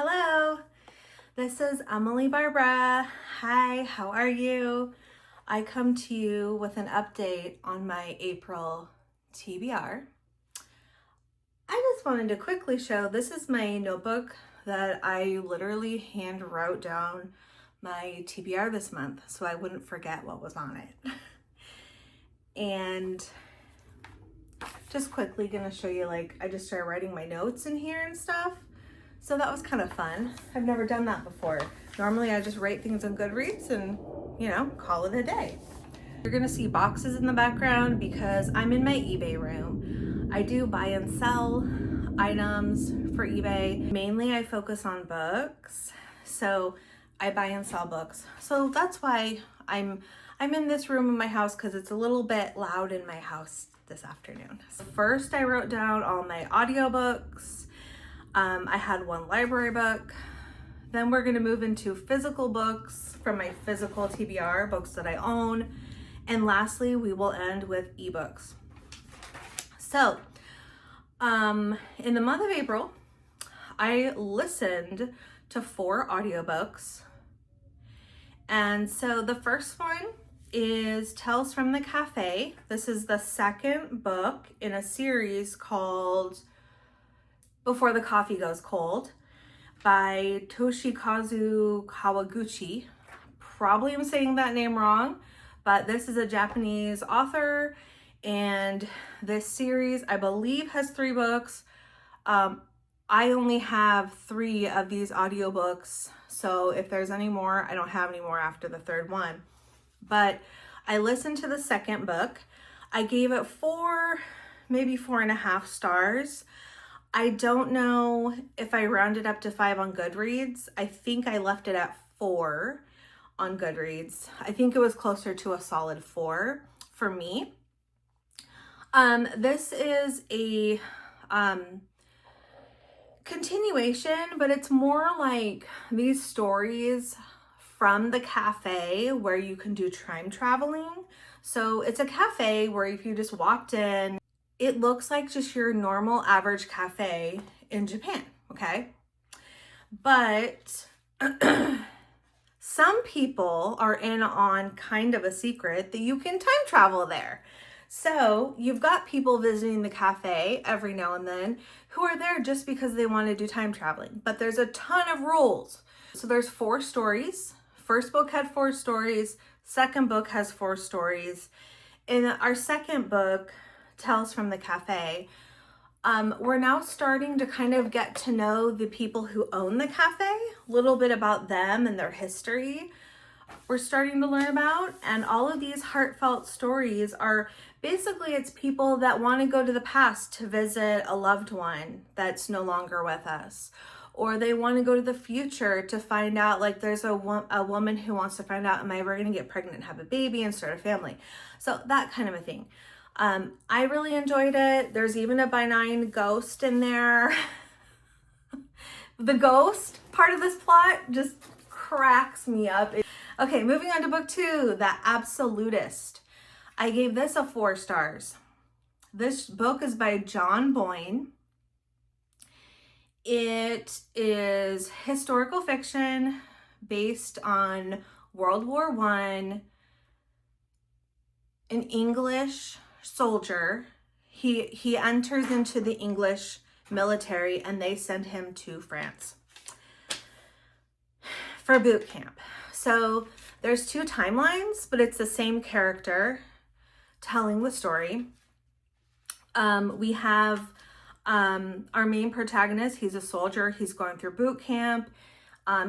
Hello, this is Emily Barbara. Hi, how are you? I come to you with an update on my April TBR. I just wanted to quickly show this is my notebook that I literally hand wrote down my TBR this month so I wouldn't forget what was on it. And just quickly gonna show you, I just started writing my notes in here and stuff. So that was kind of fun. I've never done that before. Normally I just write things on Goodreads and, call it a day. You're gonna see boxes in the background because I'm in my eBay room. I do buy and sell items for eBay. Mainly I focus on books. So I buy and sell books. So that's why I'm in this room in my house because it's a little bit loud in my house this afternoon. So first I wrote down all my audiobooks. I had one library book. Then we're gonna move into physical books from my physical TBR, books that I own. And lastly, we will end with ebooks. So, in the month of April, I listened to 4 audiobooks. And so the first one is Tales from the Cafe. This is the second book in a series called Before the Coffee Goes Cold by Toshikazu Kawaguchi. Probably am saying that name wrong, but this is a Japanese author, and this series, I believe, has 3 books. I only have 3 of these audiobooks, so if there's any more, I don't have any more after the 3rd one. But I listened to the second book. I gave it 4, maybe 4.5 stars. I don't know if I rounded up to 5 on Goodreads. I think I left it at 4 on Goodreads. I think it was closer to a solid 4 for me. This is a continuation, but it's more like these stories from the cafe where you can do time traveling. So it's a cafe where if you just walked in, it looks like just your normal average cafe in Japan, okay? But some people are in on kind of a secret that you can time travel there. So you've got people visiting the cafe every now and then who are there just because they want to do time traveling. But there's a ton of rules. So there's 4 stories. First book had 4 stories. Second book has 4 stories. In our second book, Tales from the Cafe, we're now starting to kind of get to know the people who own the cafe, a little bit about them and their history. We're starting to learn about, and all of these heartfelt stories are basically, it's people that want to go to the past to visit a loved one that's no longer with us, or they want to go to the future to find out, like there's a woman who wants to find out, am I ever going to get pregnant and have a baby and start a family? So that kind of a thing. I really enjoyed it. There's even a benign ghost in there. The ghost part of this plot just cracks me up. Okay, moving on to book 2, The Absolutist. I gave this a 4 stars. This book is by John Boyne. It is historical fiction based on World War I. An English soldier, he enters into the English military and they send him to France for boot camp. So there's 2 timelines, but it's the same character telling the story. We have our main protagonist. He's a soldier. He's going through boot camp.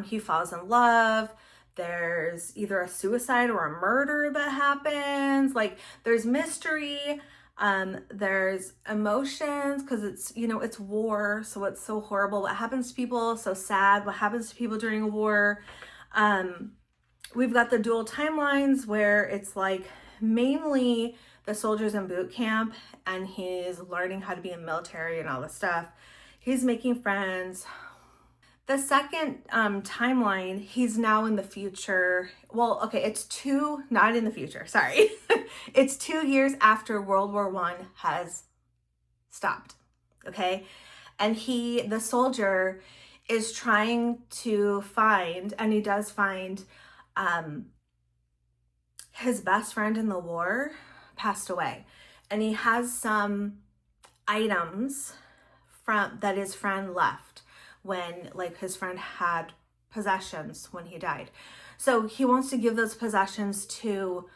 He falls in love. There's either a suicide or a murder that happens. There's mystery. There's emotions because it's war. So it's so horrible. What happens to people? So sad. What happens to people during a war? We've got the dual timelines where it's mainly the soldiers in boot camp and he's learning how to be in military and all this stuff. He's making friends. The second timeline, he's now in the future. Well, okay, it's 2, not in the future, sorry. It's 2 years after World War I has stopped, okay? And the soldier, is trying to find, and he does find, his best friend in the war passed away, and he has some items from that his friend left when, like, his friend had possessions when he died. So he wants to give those possessions to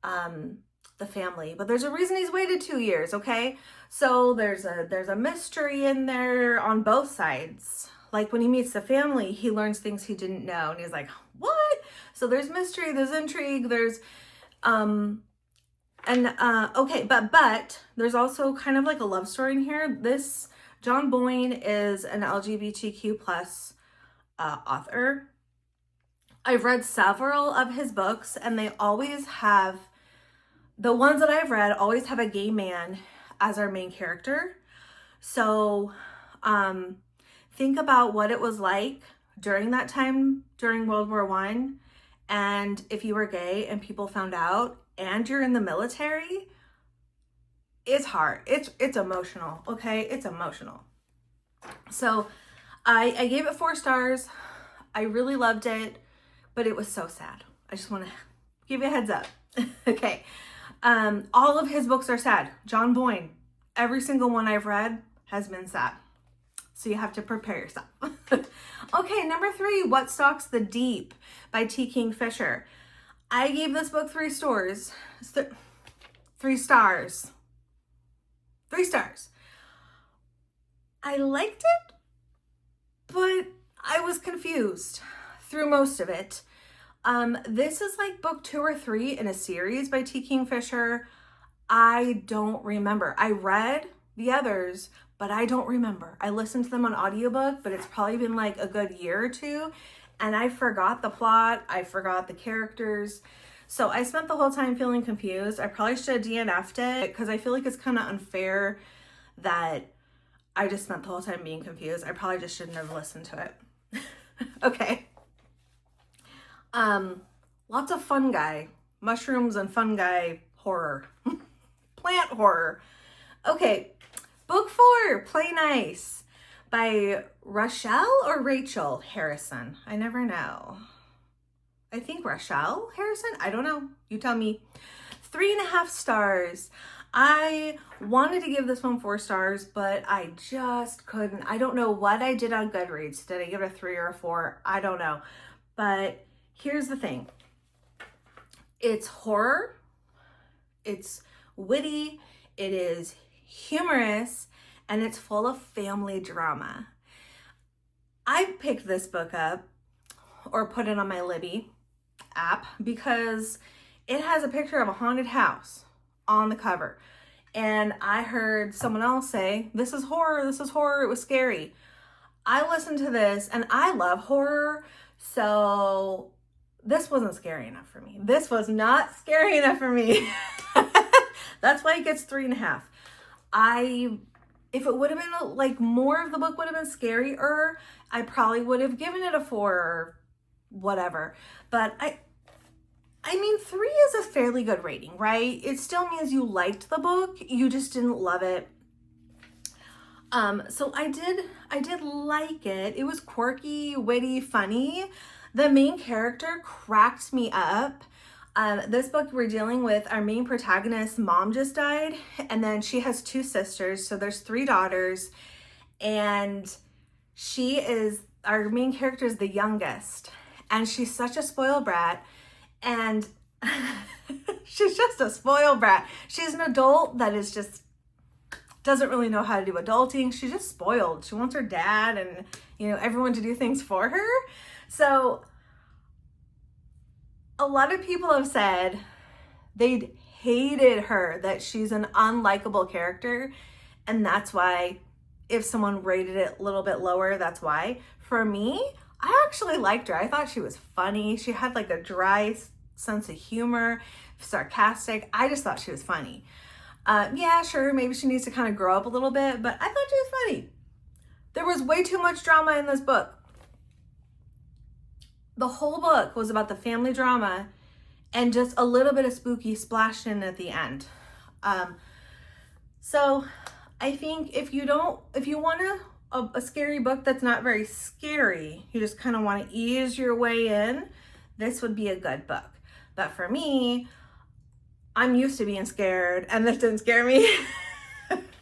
the family, but there's a reason he's waited 2 years, okay? So there's a mystery in there on both sides. Like, when he meets the family, he learns things he didn't know, and he's like, what? So there's mystery, there's intrigue, there's okay, but there's also kind of like a love story in here. This John Boyne is an LGBTQ plus author. I've read several of his books, and they always have, the ones that I've read always have a gay man as our main character. So think about what it was like during that time, during World War I, and if you were gay and people found out and you're in the military, it's hard. It's emotional, okay? It's emotional. So I gave it 4 stars. I really loved it, but it was so sad. I just want to give you a heads up. Okay. All of his books are sad. John Boyne, every single one I've read has been sad. So you have to prepare yourself. Okay, number 3, What Stalks the Deep by T. Kingfisher. I gave this book 3 stars. 3 stars. 3 stars. I liked it, but I was confused through most of it. This is like book 2 or 3 in a series by T. Kingfisher. I don't remember. I read the others, but I don't remember. I listened to them on audiobook, but it's probably been like a good year or 2, and I forgot the plot. I forgot the characters. So I spent the whole time feeling confused. I probably should have DNF'd it because I feel like it's kind of unfair that I just spent the whole time being confused. I probably just shouldn't have listened to it. Okay. Lots of fungi, mushrooms and fungi horror, plant horror. Okay. Book 4, Play Nice by Rochelle or Rachel Harrison. I never know. I think Rochelle Harrison. I don't know. You tell me. 3.5 stars. I wanted to give this one 4 stars, but I just couldn't. I don't know what I did on Goodreads. Did I give it a 3 or a 4? I don't know. But here's the thing. It's horror. It's witty. It is humorous, and it's full of family drama. I picked this book up or put it on my Libby app because it has a picture of a haunted house on the cover. And I heard someone else say, this is horror, it was scary. I listened to this and I love horror, so this wasn't scary enough for me. This was not scary enough for me. That's why it gets 3.5. If it would have been like more of the book would have been scarier, I probably would have given it a 4 or whatever. But I mean, 3 is a fairly good rating, right? It still means you liked the book, you just didn't love it. So I did like it. It was quirky, witty, funny. The main character cracked me up. This book, we're dealing with our main protagonist's mom just died, and then she has 2 sisters, so there's 3 daughters, and our main character is the youngest, and she's such a spoiled brat, and she's just a spoiled brat. She's an adult that is just doesn't really know how to do adulting. She's just spoiled. She wants her dad and, everyone to do things for her. So a lot of people have said they hated her, that she's an unlikable character. And that's why, if someone rated it a little bit lower, that's why. For me, I actually liked her. I thought she was funny. She had like a dry sense of humor, sarcastic. I just thought she was funny. Yeah, sure, maybe she needs to kind of grow up a little bit, but I thought she was funny. There was way too much drama in this book. The whole book was about the family drama and just a little bit of spooky splashed in at the end. So I think if you want to a scary book that's not very scary, you just kind of want to ease your way in, this would be a good book. But for me, I'm used to being scared and this didn't scare me.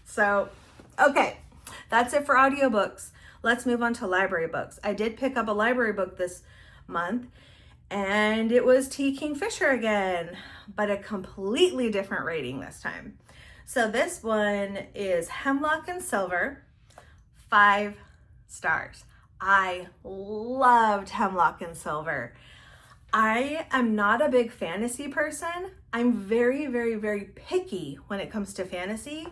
So, okay, that's it for audiobooks. Let's move on to library books. I did pick up a library book this month, and it was T. Kingfisher again, but a completely different rating this time. So this one is Hemlock and Silver, 5 stars. I loved Hemlock and Silver. I am not a big fantasy person. I'm very, very, very picky when it comes to fantasy.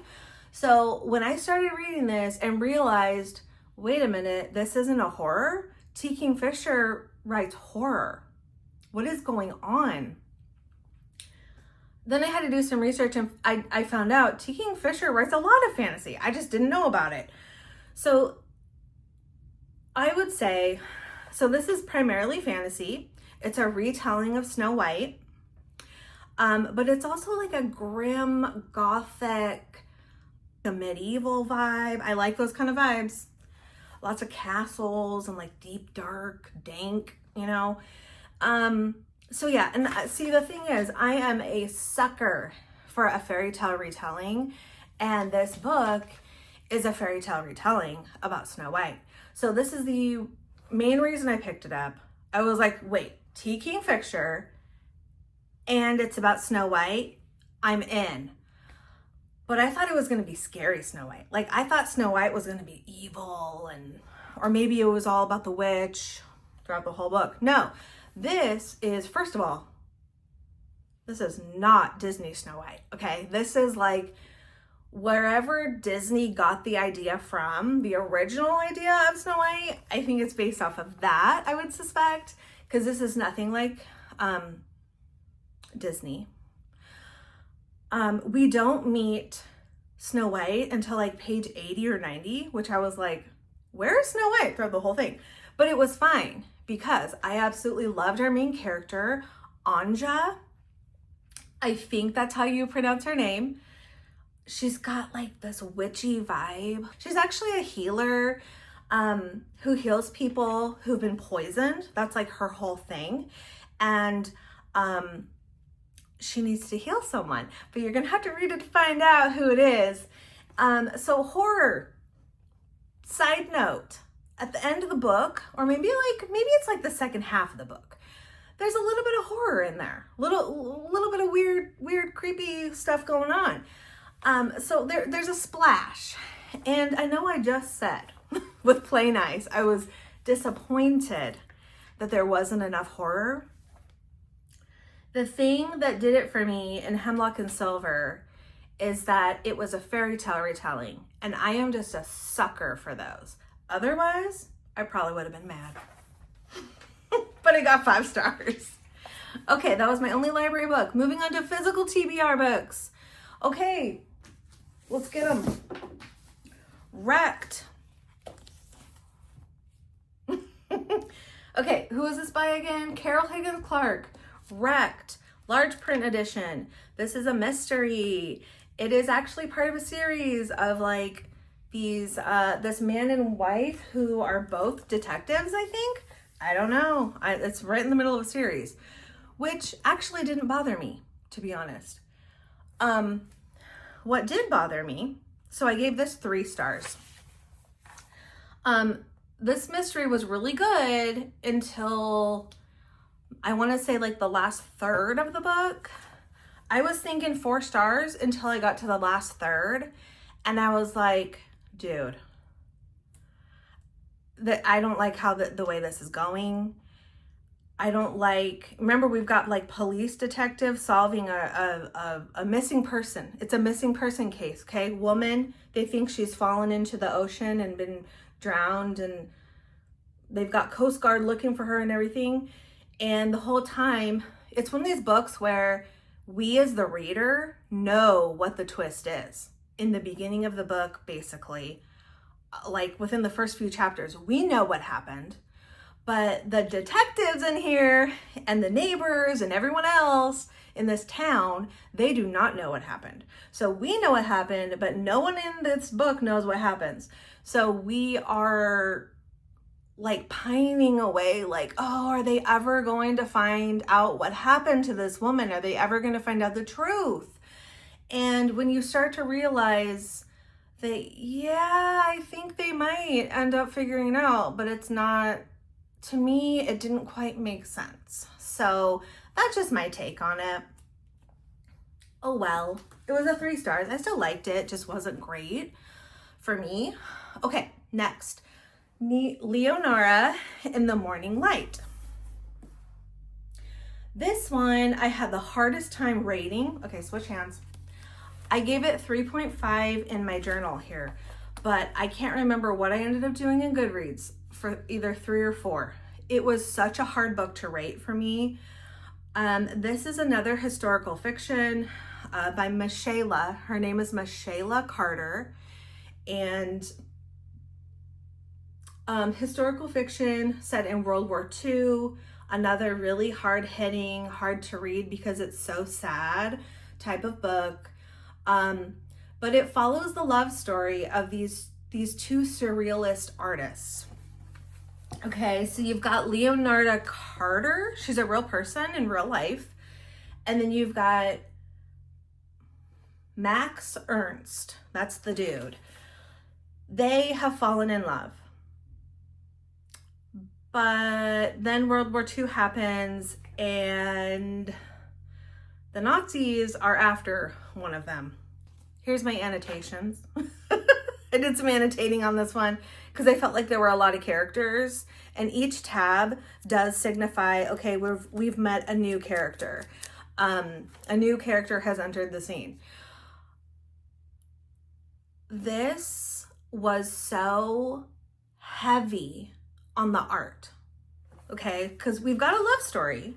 So when I started reading this and realized, wait a minute, this isn't a horror. T. Kingfisher writes horror. What is going on? Then I had to do some research and I found out T. Kingfisher writes a lot of fantasy. I just didn't know about it. So I would say, so this is primarily fantasy. It's a retelling of Snow White, but it's also like a grim, gothic, a medieval vibe. I like those kind of vibes. Lots of castles and like deep, dark, dank, you know. So yeah, and see, the thing is, I am a sucker for a fairy tale retelling, and this book is a fairy tale retelling about Snow White. So this is the main reason I picked it up. I was like, wait, T. Kingfisher, and it's about Snow White, I'm in. But I thought it was going to be scary Snow White. Like, I thought Snow White was going to be evil, or maybe it was all about the witch throughout the whole book. No, this is, first of all, this is not Disney Snow White, okay? This is like wherever Disney got the idea from, the original idea of Snow White, I think it's based off of that, I would suspect, because this is nothing like Disney. We don't meet Snow White until like page 80 or 90, which I was like, where is Snow White throughout the whole thing? But it was fine because I absolutely loved our main character, Anja. I think that's how you pronounce her name. She's got like this witchy vibe. She's actually a healer who heals people who've been poisoned. That's like her whole thing. And she needs to heal someone, but you're gonna have to read it to find out who it is. So horror, side note, at the end of the book, or maybe it's like the second half of the book, there's a little bit of horror in there, little bit of weird, creepy stuff going on. So there's a splash, and I know I just said with Play Nice, I was disappointed that there wasn't enough horror. The thing that did it for me in Hemlock and Silver is that it was a fairy tale retelling, and I am just a sucker for those. Otherwise, I probably would have been mad. But I got 5 stars. Okay, that was my only library book. Moving on to physical TBR books. Okay, let's get them. Wrecked. Okay, who is this by again? Carol Higgins Clark. Wrecked, large print edition. This is a mystery. It is actually part of a series of like these, this man and wife who are both detectives, I think. I don't know. It's right in the middle of a series, which actually didn't bother me, to be honest. What did bother me, so I gave this 3 stars. This mystery was really good until I want to say like the last third of the book. I was thinking 4 stars until I got to the last third, and I was like, dude, I don't like how the way this is going. I don't like, remember we've got like police detectives solving a missing person. It's a missing person case, okay? Woman, they think she's fallen into the ocean and been drowned, and they've got Coast Guard looking for her and everything. And the whole time, it's one of these books where we as the reader know what the twist is. In the beginning of the book, basically, like within the first few chapters, we know what happened, But the detectives in here and the neighbors and everyone else in this town, they do not know what happened. So we know what happened, but no one in this book knows what happens. So we are like pining away, like, oh, are they ever going to find out what happened to this woman? Are they ever going to find out the truth? And when you start to realize that, yeah, I think they might end up figuring it out, but it's not, to me, it didn't quite make sense. So that's just my take on it. Oh well, it was a 3 stars. I still liked it, just wasn't great for me. Okay, next. Leonora in the Morning Light. This one I had the hardest time rating. Okay, switch hands. I gave it 3.5 in my journal here, but I can't remember what I ended up doing in Goodreads for either 3 or 4. It was such a hard book to rate for me. This is another historical fiction by Michaela. Her name is Michaela Carter, and historical fiction set in World War II, another really hard-hitting, hard to read because it's so sad type of book. But it follows the love story of these 2 surrealist artists. Okay, so you've got Leonora Carter. She's a real person in real life. And then you've got Max Ernst. That's the dude. They have fallen in love. But then World War II happens and the Nazis are after one of them. Here's my annotations. I did some annotating on this one because I felt like there were a lot of characters, and each tab does signify, okay, we've met a new character. A new character has entered the scene. This was so heavy on the art, okay? Because we've got a love story.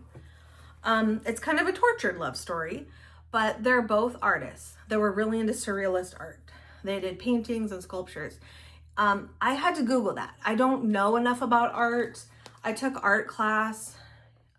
It's kind of a tortured love story, but they're both artists that were really into surrealist art. They did paintings and sculptures. I had to Google that. I don't know enough about art. I took art class,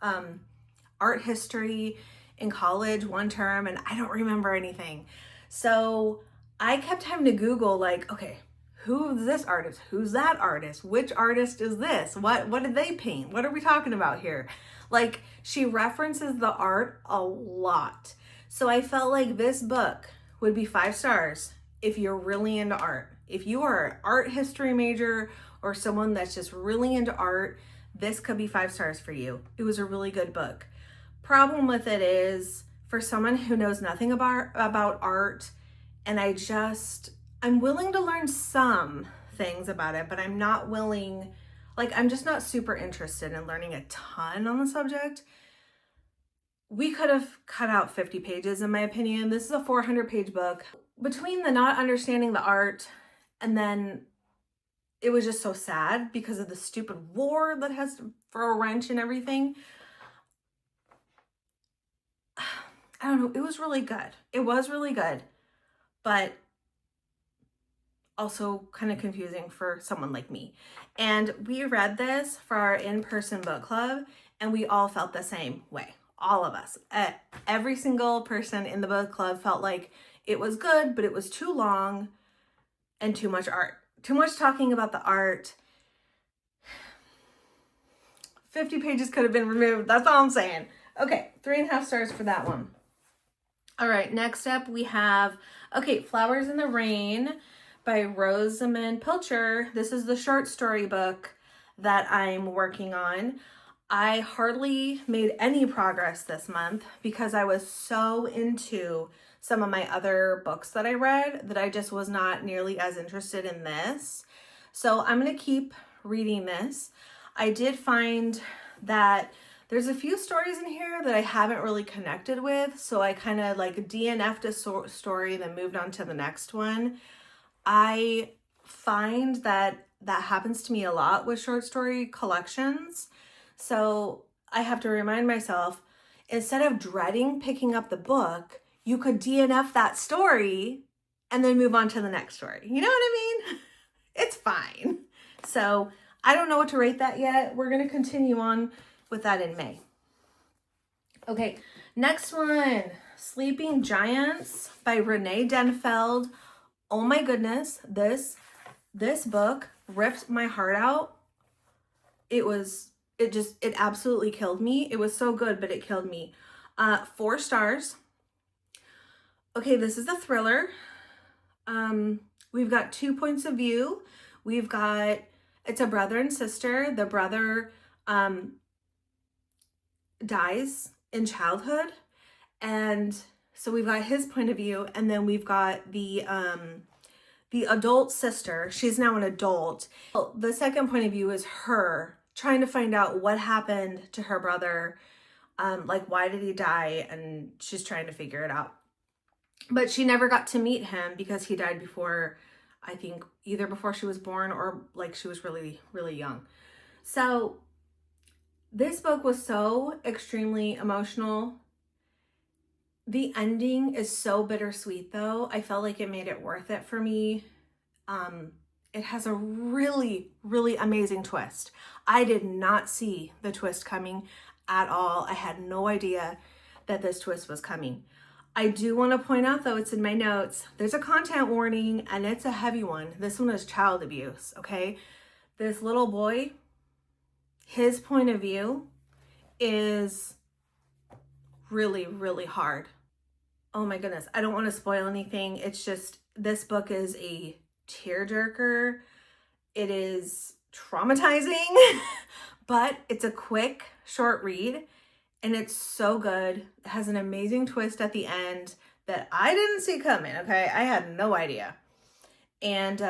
art history in college 1 term, and I don't remember anything. So I kept having to Google, like, okay, who's this artist? Who's that artist? Which artist is this? What did they paint? What are we talking about here? Like, she references the art a lot. So I felt like this book would be 5 stars if you're really into art. If you are an art history major or someone that's just really into art, this could be 5 stars for you. It was a really good book. Problem with it is, for someone who knows nothing about art, and I'm willing to learn some things about it, but I'm not willing, I'm just not super interested in learning a ton on the subject. We could have cut out 50 pages, in my opinion. This is a 400-page book. Between the not understanding the art, and then it was just so sad because of the stupid war that has to throw a wrench and everything. I don't know. It was really good. It was really good, but also kind of confusing for someone like me. And we read this for our in-person book club, and we all felt the same way. All of us. Every single person in the book club felt like it was good, but it was too long and too much art. Too much talking about the art. 50 pages could have been removed. That's all I'm saying. Okay, 3.5 stars for that one. All right, next up we have, Flowers in the Rain by Rosamund Pilcher. This is the short story book that I'm working on. I hardly made any progress this month because I was so into some of my other books that I read that I just was not nearly as interested in this. So I'm going to keep reading this. I did find that there's a few stories in here that I haven't really connected with, so I kind of DNF'd a story, then moved on to the next one. I find that happens to me a lot with short story collections. So I have to remind myself, instead of dreading picking up the book, you could DNF that story and then move on to the next story. You know what I mean? It's fine. So I don't know what to rate that yet. We're going to continue on with that in May. Okay, next one, Sleeping Giants by Renee Denfeld. Oh my goodness, this book ripped my heart out. It absolutely killed me. It was so good, but it killed me. 4 stars. Okay, this is a thriller. We've got 2 points of view. It's a brother and sister. The brother dies in childhood, and so we've got his point of view, and then we've got the adult sister. She's now an adult. The second point of view is her trying to find out what happened to her brother, like why did he die, and she's trying to figure it out. But she never got to meet him because he died before, I think either before she was born or like she was really, really young. So this book was so extremely emotional. The ending is so bittersweet though. I felt like it made it worth it for me. It has a really, really amazing twist. I did not see the twist coming at all. I had no idea that this twist was coming. I do want to point out though, it's in my notes, there's a content warning and it's a heavy one. This one is child abuse, okay? This little boy, his point of view is really, really hard. Oh my goodness, I don't want to spoil anything. It's just, this book is a tearjerker. It is traumatizing, but it's a quick, short read. And it's so good. It has an amazing twist at the end that I didn't see coming, okay? I had no idea. And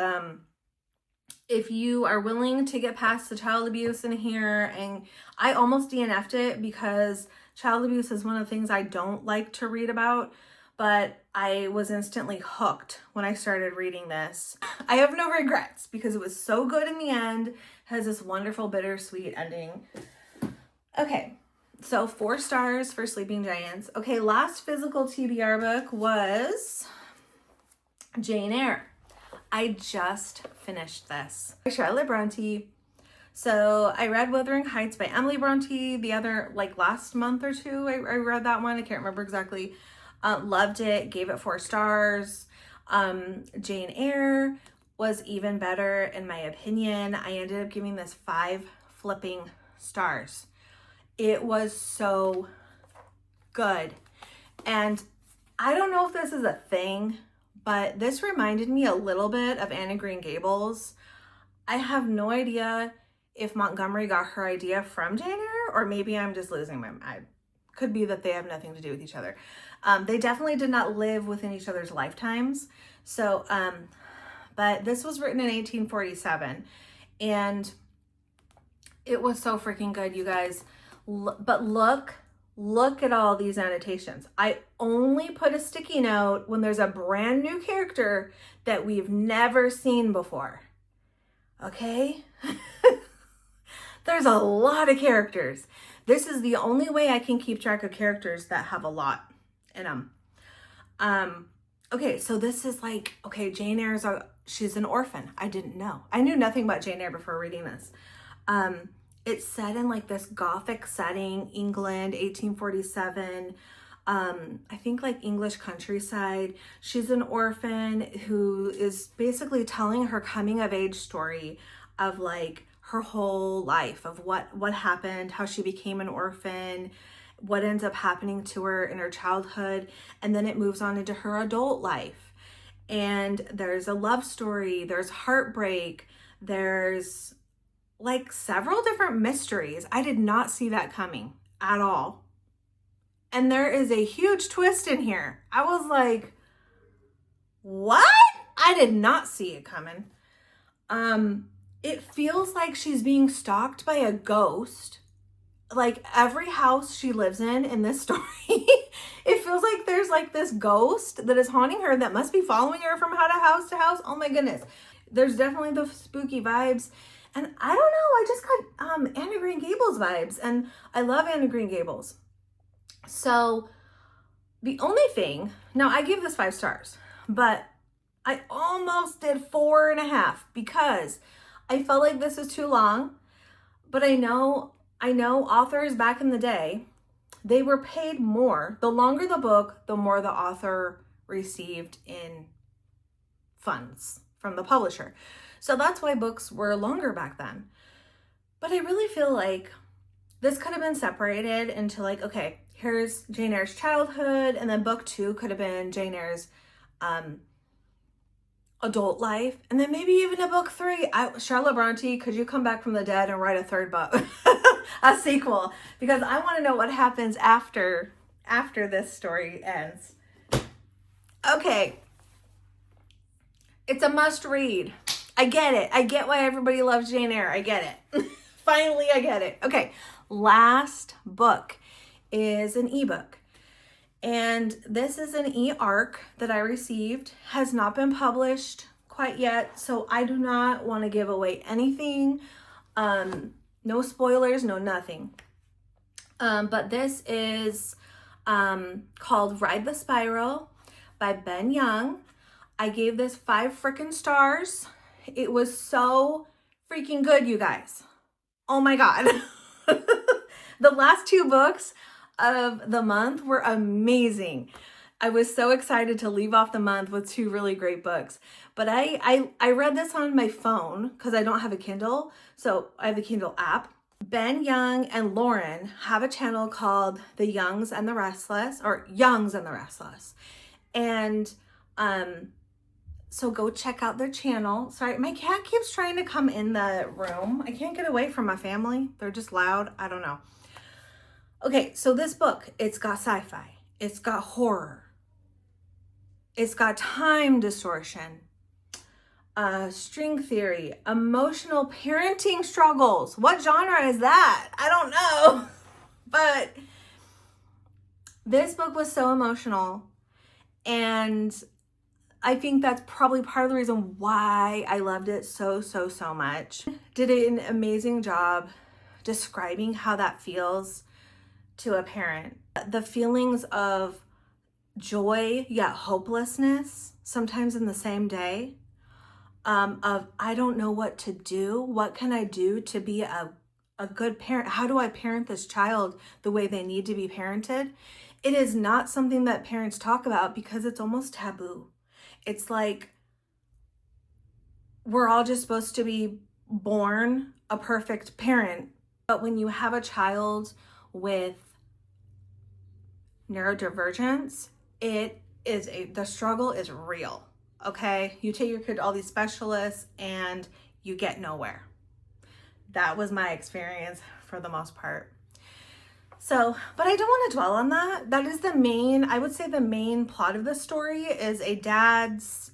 if you are willing to get past the child abuse in here, and I almost DNF'd it because child abuse is one of the things I don't like to read about, but I was instantly hooked when I started reading this. I have no regrets because it was so good in the end. It has this wonderful bittersweet ending. Okay. So 4 stars for Sleeping Giants. Okay, last physical TBR book was Jane Eyre. I just finished this by Charlotte Bronte. So I read Wuthering Heights by Emily Bronte the other, like last month or two. I read that one. I can't remember exactly. Loved it. Gave it 4 stars. Jane Eyre was even better in my opinion. I ended up giving this 5 flipping stars. It was so good. And I don't know if this is a thing, but this reminded me a little bit of Anne of Green Gables. I have no idea if Montgomery got her idea from Jane Eyre, or maybe I'm just losing my mind. Could be that they have nothing to do with each other. They definitely did not live within each other's lifetimes. So, but this was written in 1847, and it was so freaking good, you guys. But look at all these annotations. I only put a sticky note when there's a brand new character that we've never seen before. Okay? There's a lot of characters. This is the only way I can keep track of characters that have a lot in them. Okay, so this is like, okay, Jane Eyre's she's an orphan. I didn't know. I knew nothing about Jane Eyre before reading this. It's set in like this Gothic setting, England, 1847. I think like English countryside. She's an orphan who is basically telling her coming of age story of like her whole life, of what happened, how she became an orphan, what ends up happening to her in her childhood, and then it moves on into her adult life. And there's a love story, there's heartbreak, there's like several different mysteries. I did not see that coming at all. And there is a huge twist in here. I was like, what? I did not see it coming. It feels like she's being stalked by a ghost. Like every house she lives in this story, it feels like there's like this ghost that is haunting her that must be following her from house to house. Oh my goodness. There's definitely the spooky vibes. And I don't know, I just got Anne of Green Gables vibes, and I love Anne of Green Gables. So the only thing, now I give this 5 stars, but I almost did 4.5 because I felt like this is too long, but I know authors back in the day, they were paid more. The longer the book, the more the author received in funds from the publisher. So that's why books were longer back then. But I really feel like this could have been separated into like, okay, here's Jane Eyre's childhood, and then book 2 could have been Jane Eyre's adult life, and then maybe even a book 3. Charlotte Bronte, could you come back from the dead and write a 3rd book, a sequel? Because I want to know what happens after this story ends. Okay, it's a must read. I get it. I get why everybody loves Jane Eyre. I get it. Finally, I get it. Okay, last book is an ebook. And this is an e-arc that I received, has not been published quite yet, so I do not want to give away anything. No spoilers, no nothing. But this is called Ride the Spiral by Ben Young. I gave this 5 freaking stars. It was so freaking good, you guys. Oh my God. The last 2 books of the month were amazing. I was so excited to leave off the month with 2 really great books. But I read this on my phone because I don't have a Kindle. So I have the Kindle app. Ben Young and Lauren have a channel called The Youngs and the Restless, or Youngs and the Restless. And so go check out their channel. Sorry, my cat keeps trying to come in the room. I can't get away from my family. They're just loud. I don't know. Okay, so this book, it's got sci-fi, it's got horror, it's got time distortion, string theory, emotional parenting struggles. What genre is that? I don't know. But this book was so emotional, and I think that's probably part of the reason why I loved it so much. Did an amazing job describing how that feels to a parent. The feelings of joy yet hopelessness, sometimes in the same day, of I don't know what to do. What can I do to be a good parent? How do I parent this child the way they need to be parented? It is not something that parents talk about because it's almost taboo. It's like we're all just supposed to be born a perfect parent. But when you have a child with neurodivergence, the struggle is real. Okay, you take your kid to all these specialists and you get nowhere. That was my experience for the most part. So, but I don't want to dwell on that. That is I would say the main plot of the story is a dad's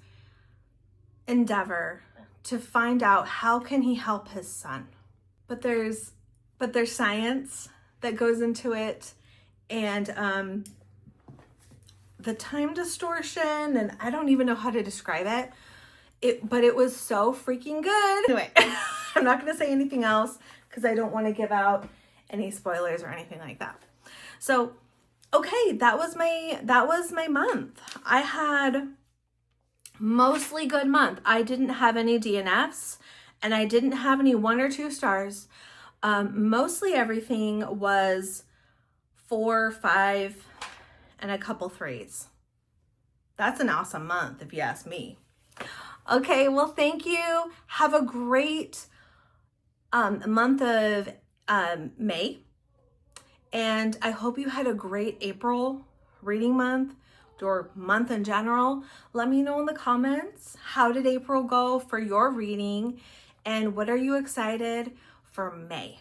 endeavor to find out how can he help his son. But there's science that goes into it, and the time distortion, and I don't even know how to describe it. But it was so freaking good. Anyway, I'm not going to say anything else because I don't want to give out any spoilers or anything like that. So, okay, that was my month. I had mostly good month. I didn't have any DNFs, and I didn't have any 1 or 2 stars. Mostly everything was 4, 5, and a couple 3s. That's an awesome month if you ask me. Okay, well, thank you. Have a great month of May. And I hope you had a great April reading month or month in general. Let me know in the comments, how did April go for your reading, and what are you excited for May?